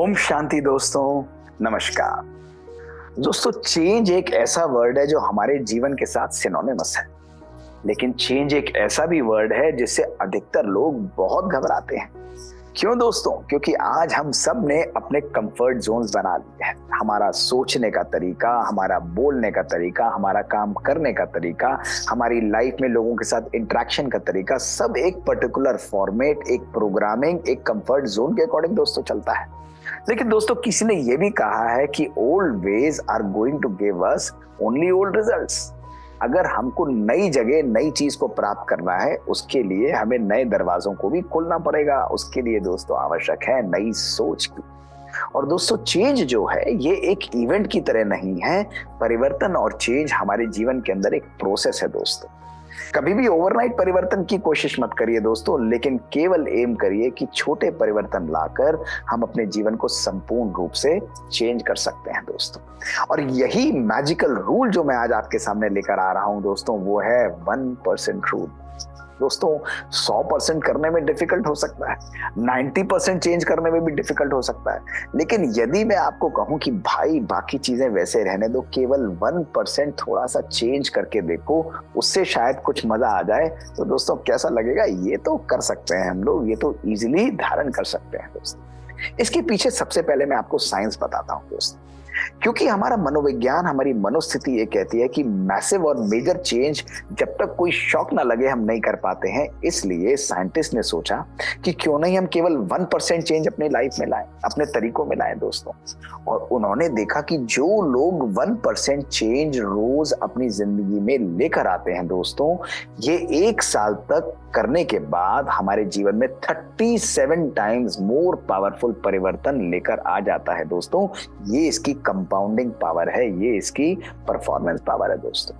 ओम शांति दोस्तों, नमस्कार। दोस्तों, चेंज एक ऐसा वर्ड है जो हमारे जीवन के साथ सिनोनिमस है, लेकिन चेंज एक ऐसा भी वर्ड है जिससे अधिकतर लोग बहुत घबराते हैं। क्यों दोस्तों? क्योंकि आज हम सब ने अपने कंफर्ट जोन्स बना लिए हैं। हमारा सोचने का तरीका, हमारा बोलने का तरीका, हमारा काम करने का तरीका, हमारी लाइफ में लोगों के साथ इंटरेक्शन का तरीका, सब एक पर्टिकुलर फॉर्मेट, एक प्रोग्रामिंग, एक कंफर्ट जोन के अकॉर्डिंग दोस्तों चलता है। लेकिन दोस्तों, किसी ने यह भी कहा है कि old ways are going to give us only old results. अगर हमको नई जगह नई चीज को प्राप्त करना है, उसके लिए हमें नए दरवाजों को भी खोलना पड़ेगा। उसके लिए दोस्तों आवश्यक है नई सोच की। और दोस्तों, चेंज जो है ये एक इवेंट की तरह नहीं है। परिवर्तन और चेंज हमारे जीवन के अंदर एक प्रोसेस है दोस्तों। कभी भी ओवरनाइट परिवर्तन की कोशिश मत करिए दोस्तों, लेकिन केवल एम करिए कि छोटे परिवर्तन लाकर हम अपने जीवन को संपूर्ण रूप से चेंज कर सकते हैं दोस्तों। और यही मैजिकल रूल जो मैं आज आपके सामने लेकर आ रहा हूं दोस्तों, वो है 1% रूल। दोस्तों, 100% करने में डिफिकल्ट हो सकता है, 90% चेंज करने में भी डिफिकल्ट हो सकता है, लेकिन यदि मैं आपको कहूं कि भाई बाकी चीजें वैसे रहने दो, केवल 1% थोड़ा सा चेंज करके देखो, उससे शायद कुछ मजा आ जाए, तो दोस्तों कैसा लगेगा? ये तो कर सकते हैं हम लोग, ये तो इजीली धारण कर सकते हैं दोस्तों। इसके पीछे सबसे पहले मैं आपको साइंस बताता हूं दोस्तों, क्योंकि हमारा मनोविज्ञान, हमारी मनोस्थिति ये कहती है कि मैसिव और मेजर चेंज जब तक कोई शॉक ना लगे हम नहीं कर पाते हैं। इसलिए साइंटिस्ट ने सोचा कि क्यों नहीं हम केवल 1% चेंज अपनी लाइफ में लाएं, अपने तरीकों में लाएं दोस्तों। और उन्होंने देखा कि जो लोग 1% चेंज रोज अपनी जिंदगी में लेकर आते हैं दोस्तों, ये 1 साल तक करने के बाद हमारे जीवन में 37 टाइम्स मोर पावरफुल परिवर्तन लेकर आ जाता है दोस्तों। ये इसकी कंपाउंडिंग पावर है, ये इसकी परफॉर्मेंस पावर है दोस्तों।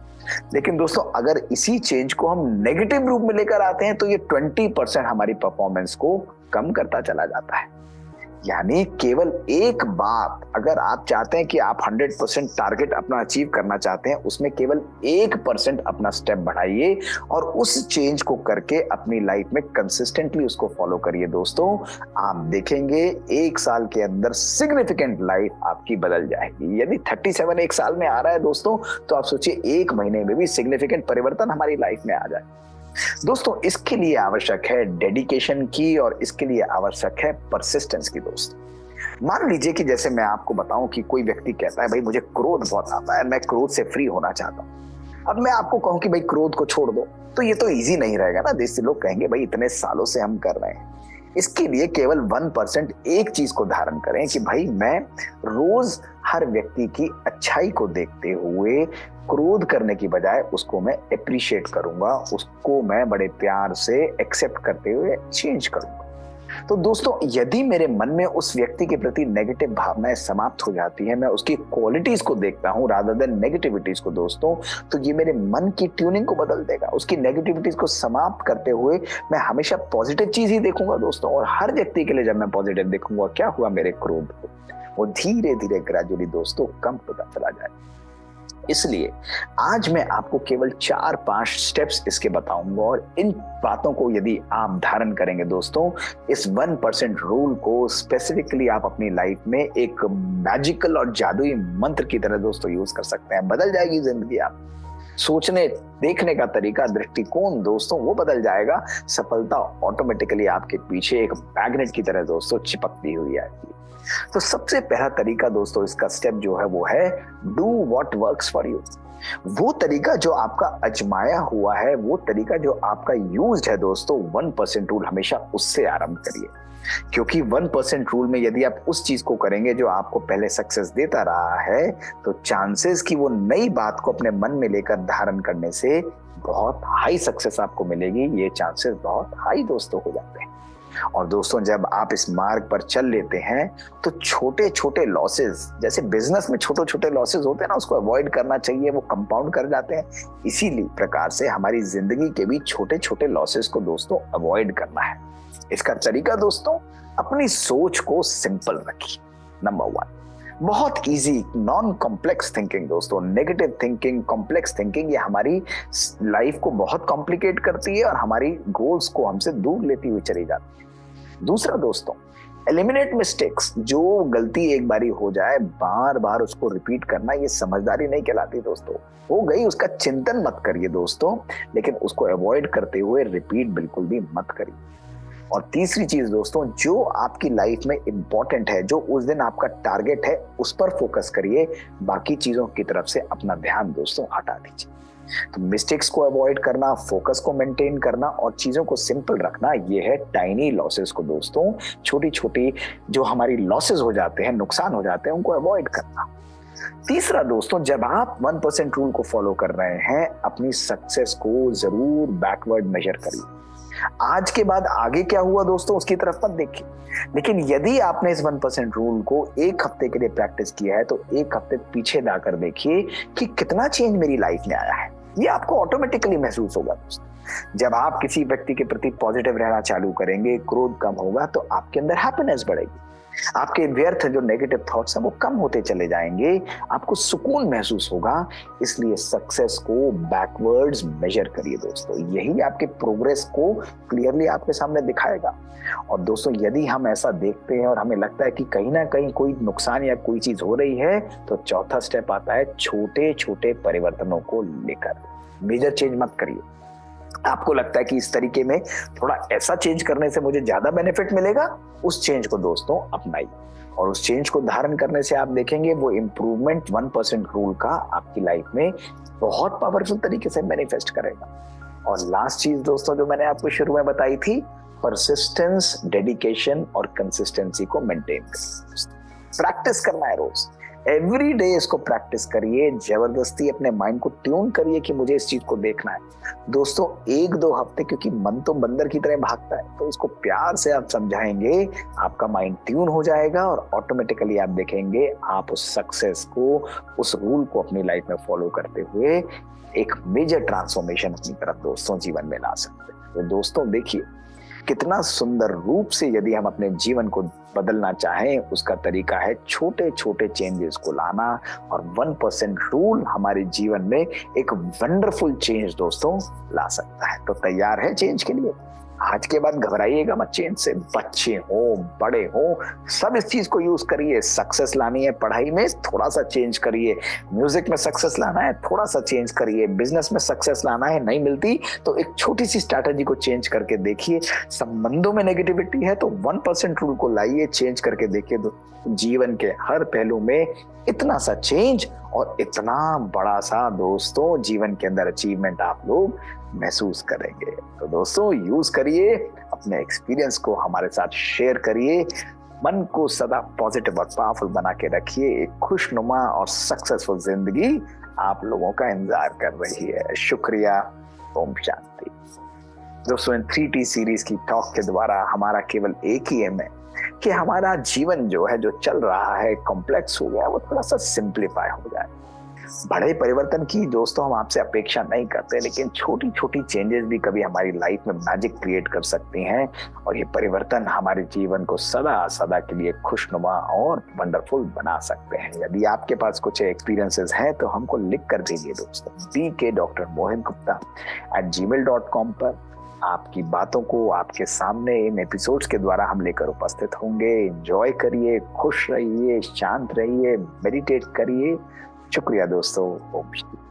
लेकिन दोस्तों, अगर इसी चेंज को हम नेगेटिव रूप में लेकर आते हैं तो ये 20% हमारी परफॉर्मेंस को कम करता चला जाता है। यानी केवल एक बात, अगर आप चाहते हैं कि आप 100% टारगेट अपना अचीव करना चाहते हैं, उसमें केवल 1% अपना स्टेप बढ़ाइए और उस चेंज को करके अपनी लाइफ में कंसिस्टेंटली उसको फॉलो करिए दोस्तों। आप देखेंगे 1 साल के अंदर सिग्निफिकेंट लाइफ आपकी बदल जाएगी। यदि 37 1 साल में आ रहा है दोस्तों, तो आप सोचिए 1 महीने में भी सिग्निफिकेंट परिवर्तन हमारी लाइफ में आ जाए दोस्तों। इसके लिए आवश्यक है डेडिकेशन की और इसके लिए आवश्यक है परसिस्टेंस की दोस्तों। मान लीजिए कि जैसे मैं आपको बताऊं कि कोई व्यक्ति कहता है भाई मुझे क्रोध बहुत आता है, मैं क्रोध से फ्री होना चाहता हूं। अब मैं आपको कहूं कि भाई क्रोध को छोड़ दो, तो ये तो इजी नहीं रहेगा ना। जिससे लोग कहेंगे भाई इतने सालों से हम कर रहे हैं। इसके लिए केवल 1% एक चीज को धारण करें कि भाई मैं रोज हर व्यक्ति की अच्छाई को देखते हुए क्रोध करने की बजाय उसको मैं अप्रिशिएट करूंगा, उसको मैं बड़े प्यार से एक्सेप्ट करते हुए चेंज करूंगा। तो दोस्तों, यदि मेरे मन में उस व्यक्ति के प्रति नेगेटिव भावनाएं समाप्त हो जाती है, मैं उसकी क्वालिटीज को देखता हूं रादर देन नेगेटिविटीज को दोस्तों, तो ये मेरे मन की ट्यूनिंग को बदल देगा। उसकी नेगेटिविटीज को समाप्त करते हुए मैं हमेशा पॉजिटिव चीज ही देखूंगा दोस्तों। और हर व्यक्ति के लिए जब मैं पॉजिटिव देखूंगा, क्या हुआ, मेरे क्रोध को वो धीरे धीरे ग्रेजुअली दोस्तों कम होता चला जाए। इसलिए आज मैं आपको केवल 4-5 स्टेप्स इसके बताऊंगा, और इन बातों को यदि आप धारण करेंगे दोस्तों, इस 1% रूल को स्पेसिफिकली आप अपनी लाइफ में एक मैजिकल और जादुई मंत्र की तरह दोस्तों यूज कर सकते हैं। बदल जाएगी जिंदगी। आप सोचने देखने का तरीका, दृष्टिकोण दोस्तों वो बदल जाएगा। सफलता ऑटोमेटिकली आपके पीछे एक मैग्नेट की तरह दोस्तों चिपकती हुई आएगी। तो सबसे पहला तरीका दोस्तों, इसका स्टेप जो है वो है do what works for you. वो तरीका जो आपका आजमाया हुआ है, वो तरीका जो आपका यूज्ड है दोस्तों, 1% रूल, हमेशा उससे आरंभ करिए। क्योंकि 1% रूल में यदि आप उस चीज को करेंगे जो आपको पहले सक्सेस देता रहा है, तो चांसेस कि वो नई बात को अपने मन में लेकर धारण करने से बहुत हाई सक्सेस आपको मिलेगी। ये चांसेस बहुत हाई दोस्तों हो जाते हैं। और दोस्तों, जब आप इस मार्ग पर चल लेते हैं तो छोटे छोटे लॉसेस, जैसे बिजनेस में छोटे छोटे लॉसेस होते हैं ना, उसको अवॉइड करना चाहिए, वो कंपाउंड कर जाते हैं। इसीलिए प्रकार से हमारी जिंदगी के भी छोटे छोटे लॉसेस को दोस्तों अवॉइड करना है। इसका तरीका दोस्तों, अपनी सोच को सिंपल रखिए। नंबर 1, बहुत इजी, नॉन कॉम्प्लेक्स थिंकिंग दोस्तों। नेगेटिव थिंकिंग, कॉम्प्लेक्स थिंकिंग, ये हमारी लाइफ को बहुत कॉम्प्लिकेट करती है और हमारी गोल्स को हमसे दूर लेती हुई चली जाती है। दूसरा दोस्तों, एलिमिनेट मिस्टेक्स। जो गलती एक बारी हो जाए बार बार उसको रिपीट करना ये समझदारी नहीं कहलाती दोस्तों। हो गई उसका चिंतन मत करिए दोस्तों, लेकिन उसको अवॉइड करते हुए रिपीट बिल्कुल भी मत करिए। और तीसरी चीज दोस्तों, जो आपकी लाइफ में इंपॉर्टेंट है, जो उस दिन आपका टारगेट है, उस पर फोकस करिए। बाकी चीजों की तरफ से अपना ध्यान दोस्तों हटा दीजिए। तो मिस्टेक्स को अवॉइड करना, फोकस को मेंटेन करना और चीजों को सिंपल रखना, ये है टाइनी लॉसेस को दोस्तों, छोटी छोटी जो हमारी लॉसेस हो जाते हैं, नुकसान हो जाते हैं, उनको अवॉइड करना। तीसरा दोस्तों, जब आप 1% रूल को फॉलो कर रहे हैं, अपनी सक्सेस को जरूर बैकवर्ड मेजर करिए। आज के बाद आगे क्या हुआ दोस्तों उसकी तरफ मत देखिए, लेकिन यदि आपने इस 1% रूल को एक हफ्ते के लिए प्रैक्टिस किया है तो एक हफ्ते पीछे जाकर देखिए कि कितना चेंज मेरी लाइफ में आया है। ये आपको ऑटोमेटिकली महसूस होगा दोस्तों। जब आप किसी व्यक्ति के प्रति पॉजिटिव रहना चालू करेंगे, क्रोध कम होगा, तो आपके अंदर हैप्पीनेस बढ़ेगी। आपके व्यर्थ जो नेगेटिव थॉट्स हैं वो कम होते चले जाएंगे, आपको सुकून महसूस होगा। इसलिए सक्सेस को बैकवर्ड्स मेजर करिए दोस्तों, यही आपके प्रोग्रेस को क्लियरली आपके सामने दिखाएगा। और दोस्तों, यदि हम ऐसा देखते हैं और हमें लगता है कि कहीं ना कहीं कोई नुकसान या कोई चीज हो रही है, तो चौथा स्टेप आता है छोटे छोटे परिवर्तनों को लेकर। मेजर चेंज मत करिए। आपको लगता है कि इस तरीके में थोड़ा ऐसा चेंज करने से मुझे ज्यादा बेनिफिट मिलेगा, उस चेंज को दोस्तों अपनाइए। और उस चेंज को धारण करने से आप देखेंगे वो इंप्रूवमेंट 1% रूल का आपकी लाइफ में बहुत पावरफुल तरीके से मैनिफेस्ट करेगा। और लास्ट चीज दोस्तों जो मैंने आपको शुरू में बताई थी, परसिस्टेंस, डेडिकेशन और कंसिस्टेंसी को मेंटेन करिए। प्रैक्टिस करना है रोज, एवरी डे इसको प्रैक्टिस करिए। जबरदस्ती अपने माइंड को ट्यून करिए कि मुझे इस चीज को देखना है दोस्तों। 1-2 हफ्ते, क्योंकि मन तो बंदर की तरह भागता है, तो इसको प्यार से आप समझाएंगे, आपका माइंड ट्यून हो जाएगा और ऑटोमेटिकली आप देखेंगे आप उस सक्सेस को, उस रूल को अपनी लाइफ में फॉलो करते हुए एक मेजर ट्रांसफॉर्मेशन अपनी तरफ दोस्तों जीवन में ला सकते हैं। तो दोस्तों देखिए कितना सुंदर रूप से यदि हम अपने जीवन को बदलना चाहें, उसका तरीका है छोटे छोटे चेंजेस को लाना। और 1% रूल हमारे जीवन में एक वंडरफुल चेंज दोस्तों ला सकता है। तो तैयार है चेंज के लिए? आज के बाद घबराइएगा मत चेंज से। बच्चे हो, बड़े हो, सब इस चीज को यूज करिए। सक्सेस लानी है पढ़ाई में, थोड़ा सा चेंज करिए। म्यूजिक में सक्सेस लाना है, थोड़ा सा चेंज करिए। बिजनेस में सक्सेस लाना है, नहीं मिलती तो एक छोटी सी स्ट्रैटेजी को चेंज करके देखिए। संबंधों में नेगेटिविटी है तो 1% रूल को लाइए, चेंज करके देखिए। तो जीवन के हर पहलू में इतना सा चेंज और इतना बड़ा सा दोस्तों जीवन के अंदर अचीवमेंट आप लोग महसूस करेंगे। तो दोस्तों यूज करिए, अपने एक्सपीरियंस को हमारे साथ शेयर करिए। मन को सदा पॉजिटिव और पावरफुल बना के रखिए। एक खुशनुमा और सक्सेसफुल जिंदगी आप लोगों का इंतजार कर रही है। शुक्रिया। ओम शांति। दोस्तों, इन 3T सीरीज की टॉक के द्वारा हमारा केवल एक ही एम है कि हमारा जीवन जो है, जो चल रहा है, कॉम्प्लेक्स हो गया, वो थोड़ा सा सिंप्लीफाई हो जाए। बड़े परिवर्तन की दोस्तों हम आपसे अपेक्षा नहीं करते, लेकिन छोटी छोटी चेंजेस भी कभी हमारी लाइफ में मैजिक क्रिएट कर सकती हैं। और ये परिवर्तन हमारे जीवन को सदा सदा के लिए खुशनुमा और वंडरफुल बना सकते हैं। यदि आपके पास कुछ एक्सपीरियंसेस हैं तो हमको लिख कर दीजिए दोस्तों, bk.mohitgupta@gmail.com पर। आपकी बातों को आपके सामने इन एपिसोड्स के द्वारा हम लेकर उपस्थित होंगे। एंजॉय करिए, खुश रहिए, शांत रहिए, मेडिटेट करिए। शुक्रिया दोस्तों। ओम शांति।